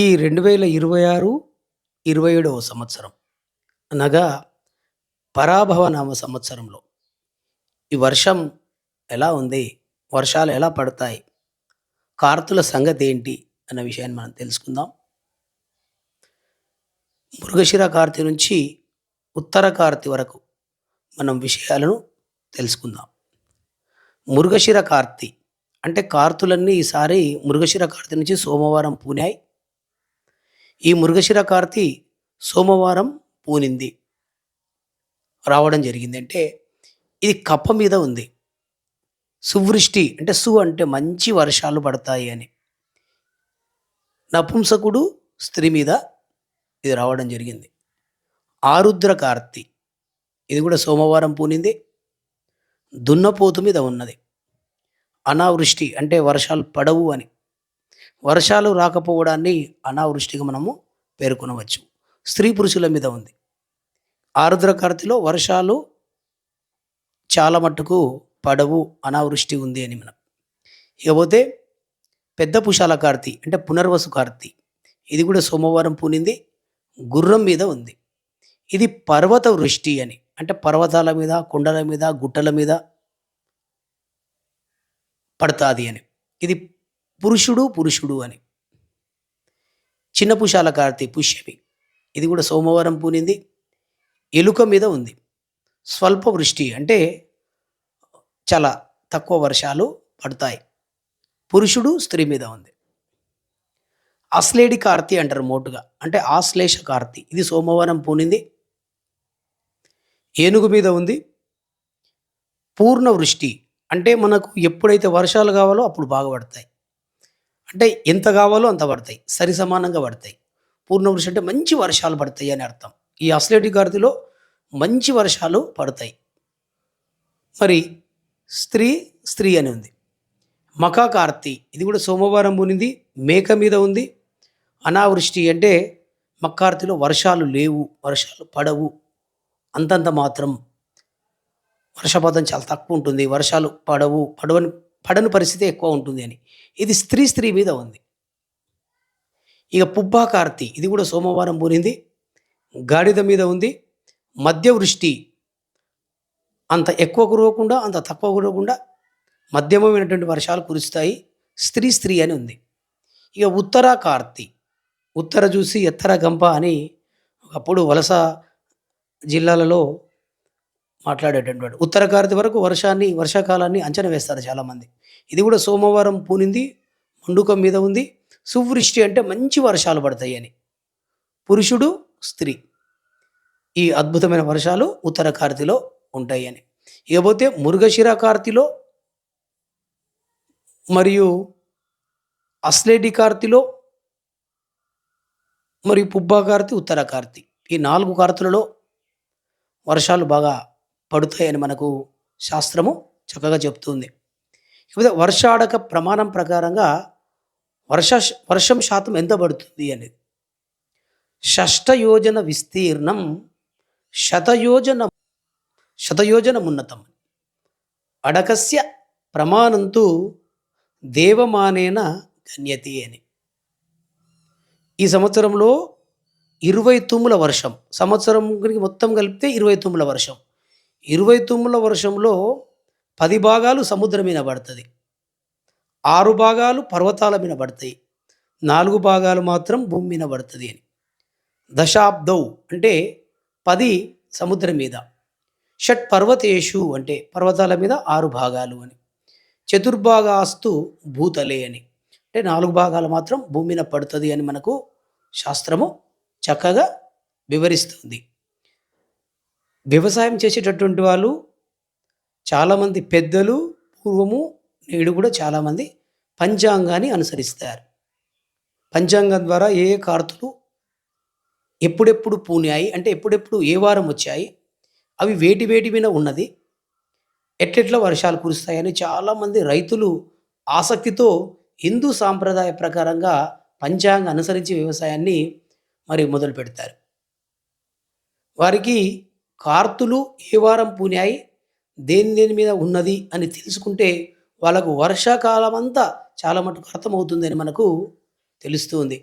ఈ 2026, 27వ సంవత్సరం అనగా పరాభవ నామ సంవత్సరంలో ఈ వర్షం ఎలా ఉంది? వర్షాలు ఎలా పడతాయి? కార్తీల సంగతి ఏంటి? అన్న విషయాన్ని మనం తెలుసుకుందాం. మృగశిర కార్తె నుంచి ఉత్తర కార్తె వరకు మనం విషయాలను తెలుసుకుందాం. మృగశిర కార్తె అంటే కార్తెలన్నీ ఈసారి మృగశిర కార్తె నుంచి సోమవారం పూనాయి. ఈ మృగశిర కార్తె సోమవారం పూనింది. రావడం జరిగింది. అంటే ఇది కప్ప మీద ఉంది. సువృష్టి అంటే అంటే మంచి వర్షాలు పడతాయి అని. నపుంసకుడు స్త్రీ మీద ఇది రావడం జరిగింది. ఆరుద్ర కార్తె ఇది కూడా సోమవారం పూనింది. దున్నపోతు మీద ఉన్నది. అనావృష్టి అంటే వర్షాలు పడవు అని. వర్షాలు రాకపోవడాన్ని అనావృష్టిగా మనము పేర్కొనవచ్చు. స్త్రీ పురుషుల మీద ఉంది. ఆరుద్ర కార్తెలో వర్షాలు చాలా మట్టుకు పడవు, అనావృష్టి ఉంది అని మనం. ఇకపోతే పెద్ద పుషాల కార్తె అంటే పునర్వసు కార్తె ఇది కూడా సోమవారం పూనింది. గుర్రం మీద ఉంది. ఇది పర్వత వృష్టి అని, అంటే పర్వతాల మీద, కొండల మీద, గుట్టల మీద పడతాది అని. ఇది పురుషుడు అని. చిన్న పుషాల కార్తె పుష్యమి ఇది కూడా సోమవారం పూనింది. ఎలుక మీద ఉంది. స్వల్ప వృష్టి అంటే చాలా తక్కువ వర్షాలు పడతాయి. పురుషుడు స్త్రీ మీద ఉంది. ఆశ్లేడి కార్తె అంటారు మోటుగా, అంటే ఆశ్లేష కార్తె ఇది సోమవారం పూనింది. ఏనుగు మీద ఉంది. పూర్ణ వృష్టి అంటే మనకు ఎప్పుడైతే వర్షాలు కావాలో అప్పుడు బాగా పడతాయి. అంటే ఎంత కావాలో అంత పడతాయి, సరి సమానంగా పడతాయి. పూర్ణ వృష్టి అంటే మంచి వర్షాలు పడతాయి అని అర్థం. ఈ ఆశ్లేటి కార్తెలో మంచి వర్షాలు పడతాయి. మరి స్త్రీ అని ఉంది. మకా కార్తె ఇది కూడా సోమవారం పూనింది. మేక మీద ఉంది. అనావృష్టి అంటే మక్కార్తెలో వర్షాలు లేవు, వర్షాలు పడవు, అంతంత మాత్రం. వర్షపాతం చాలా తక్కువ ఉంటుంది, వర్షాలు పడని పరిస్థితి ఎక్కువ ఉంటుంది అని. ఇది స్త్రీ మీద ఉంది. ఇక పుబ్బా కార్తె ఇది కూడా సోమవారం పూనింది. గాడిద మీద ఉంది. మధ్య వృష్టి అంత ఎక్కువ కురవకుండా అంత తక్కువ కురవకుండా మధ్యమమైనటువంటి వర్షాలు కురుస్తాయి. స్త్రీ అని ఉంది. ఇక ఉత్తర కార్తె ఉత్తర చూసి ఎత్తర గంప అని ఒకప్పుడు వలస జిల్లాలలో మాట్లాడేటటువంటి వాడు. ఉత్తర కార్తె వరకు వర్షాకాలాన్ని అంచనా వేస్తారు చాలామంది. ఇది కూడా సోమవారం పూనింది. మండుకం మీద ఉంది. సువృష్టి అంటే మంచి వర్షాలు పడతాయి అని. పురుషుడు స్త్రీ ఈ అద్భుతమైన వర్షాలు ఉత్తర కార్తెలో ఉంటాయి అని. ఇకపోతే మృగశిర కార్తెలో మరియు అశ్లేటి కార్తెలో మరియు పుబ్బా కార్తె, ఉత్తర కార్తె ఈ 4 కార్తెలలో వర్షాలు బాగా పడుతాయని మనకు శాస్త్రము చక్కగా చెప్తుంది. ఇకపోతే వర్షాడక ప్రమాణం ప్రకారంగా వర్షం శాతం ఎంత పడుతుంది అనేది. షష్టయోజన విస్తీర్ణం శతయోజనమున్నతం అడకస్య ప్రమాణంతు దేవమానేన గణ్యతి అని. ఈ సంవత్సరంలో 20 తుమ్ముల వర్షం, సంవత్సరం మొత్తం కలిపితే 20 తుమ్ముల వర్షం. 20 తుమ్ముల వర్షంలో 10 భాగాలు సముద్రం మీద పడుతుంది, 6 భాగాలు పర్వతాల మీద పడతాయి, 4 భాగాలు మాత్రం భూమి మీద పడుతుంది అని. దశాబ్దౌ అంటే 10 సముద్రం మీద, షట్ పర్వతేషు అంటే పర్వతాల మీద 6 భాగాలు అని, చతుర్భాగాస్తు భూతలే అని అంటే 4 భాగాలు మాత్రం భూమి మీద పడుతుంది అని మనకు శాస్త్రము చక్కగా వివరిస్తుంది. వ్యవసాయం చేసేటటువంటి వాళ్ళు చాలామంది పెద్దలు పూర్వము నేడు కూడా చాలామంది పంచాంగాన్ని అనుసరిస్తారు. పంచాంగం ద్వారా ఏ కార్తెలు ఎప్పుడెప్పుడు పూనాయి అంటే ఎప్పుడెప్పుడు ఏ వారం వచ్చాయి, అవి వేటి మీద ఉన్నది, ఎట్లెట్లా వర్షాలు కురుస్తాయని చాలామంది రైతులు ఆసక్తితో హిందూ సాంప్రదాయ ప్రకారంగా పంచాంగ అనుసరించి వ్యవసాయాన్ని మరి మొదలు పెడతారు. వారికి కార్తులు ఏ వారం పూనాయి, దేని మీద ఉన్నది అని తెలుసుకుంటే వాళ్ళకు వర్షాకాలం అంతా చాలా మటుకు అర్థమవుతుందని మనకు తెలుస్తుంది.